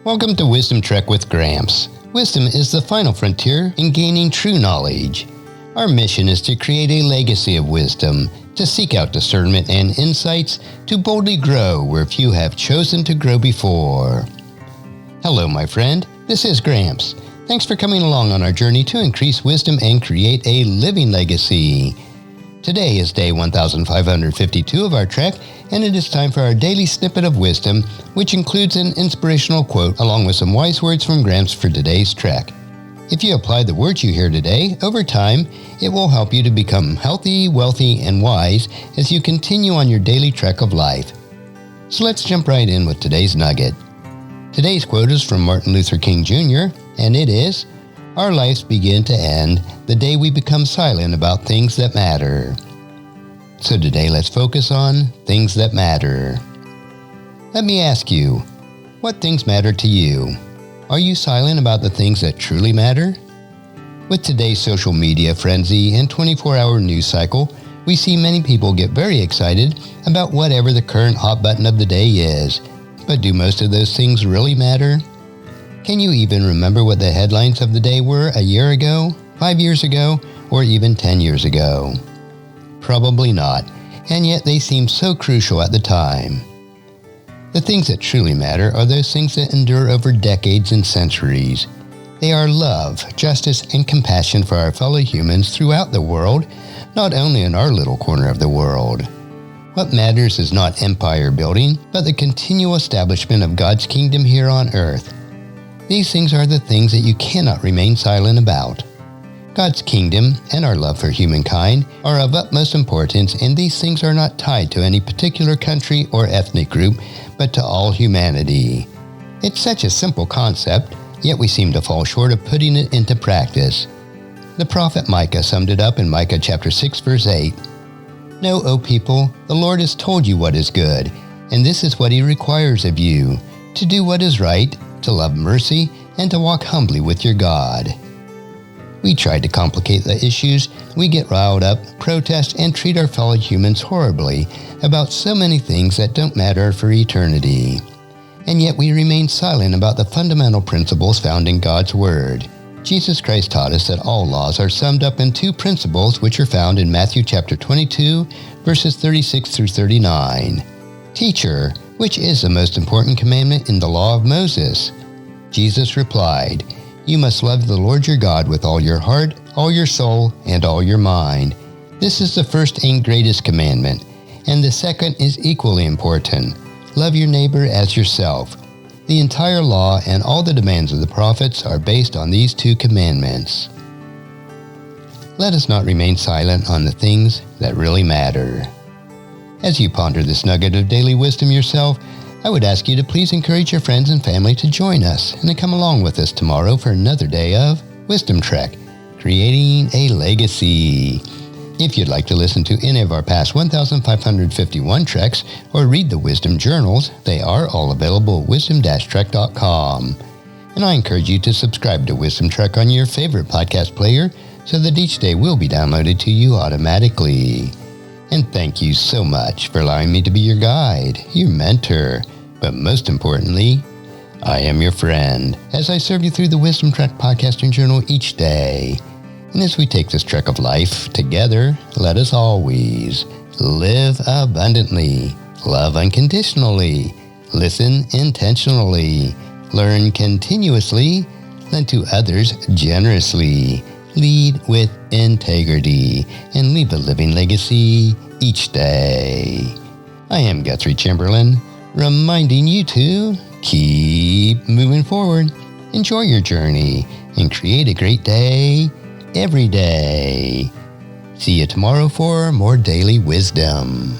Welcome to Wisdom Trek with Gramps. Wisdom is the final frontier in gaining true knowledge. Our mission is to create a legacy of wisdom, to seek out discernment and insights, to boldly grow where few have chosen to grow before. Hello, my friend. This is Gramps. Thanks for coming along on our journey to increase wisdom and create a living legacy. Today is day 1552 of our trek, and it is time for our daily snippet of wisdom, which includes an inspirational quote along with some wise words from Gramps for today's trek. If you apply the words you hear today, over time, it will help you to become healthy, wealthy, and wise as you continue on your daily trek of life. So let's jump right in with today's nugget. Today's quote is from Martin Luther King Jr., and it is, "Our lives begin to end the day we become silent about things that matter." So today let's focus on things that matter. Let me ask you, what things matter to you? Are you silent about the things that truly matter? With today's social media frenzy and 24-hour news cycle, we see many people get very excited about whatever the current hot button of the day is. But do most of those things really matter? Can you even remember what the headlines of the day were a year ago, 5 years ago, or even 10 years ago? Probably not, and yet they seem so crucial at the time. The things that truly matter are those things that endure over decades and centuries. They are love, justice, and compassion for our fellow humans throughout the world, not only in our little corner of the world. What matters is not empire building, but the continual establishment of God's kingdom here on earth. These things are the things that you cannot remain silent about. God's kingdom and our love for humankind are of utmost importance, and these things are not tied to any particular country or ethnic group, but to all humanity. It's such a simple concept, yet we seem to fall short of putting it into practice. The prophet Micah summed it up in Micah chapter 6, verse 8. "Know, O people, the Lord has told you what is good, and this is what he requires of you, to do what is right, to love mercy, and to walk humbly with your God." We try to complicate the issues, we get riled up, protest, and treat our fellow humans horribly about so many things that don't matter for eternity. And yet we remain silent about the fundamental principles found in God's Word. Jesus Christ taught us that all laws are summed up in two principles which are found in Matthew chapter 22, verses 36 through 39. "Teacher, which is the most important commandment in the law of Moses?" Jesus replied, "You must love the Lord your God with all your heart, all your soul, and all your mind. This is the first and greatest commandment, and the second is equally important. Love your neighbor as yourself. The entire law and all the demands of the prophets are based on these two commandments." Let us not remain silent on the things that really matter. As you ponder this nugget of daily wisdom yourself, I would ask you to please encourage your friends and family to join us and to come along with us tomorrow for another day of Wisdom Trek, creating a legacy. If you'd like to listen to any of our past 1551 treks or read the Wisdom Journals, they are all available at wisdom-trek.com. And I encourage you to subscribe to Wisdom Trek on your favorite podcast player so that each day will be downloaded to you automatically. And thank you so much for allowing me to be your guide, your mentor, but most importantly, I am your friend as I serve you through the Wisdom Trek podcast and journal each day. And as we take this trek of life together, let us always live abundantly, love unconditionally, listen intentionally, learn continuously, lend to others generously, lead with integrity, and leave a living legacy each day. I am Guthrie Chamberlain, reminding you to keep moving forward, enjoy your journey, and create a great day every day. See you tomorrow for more daily wisdom.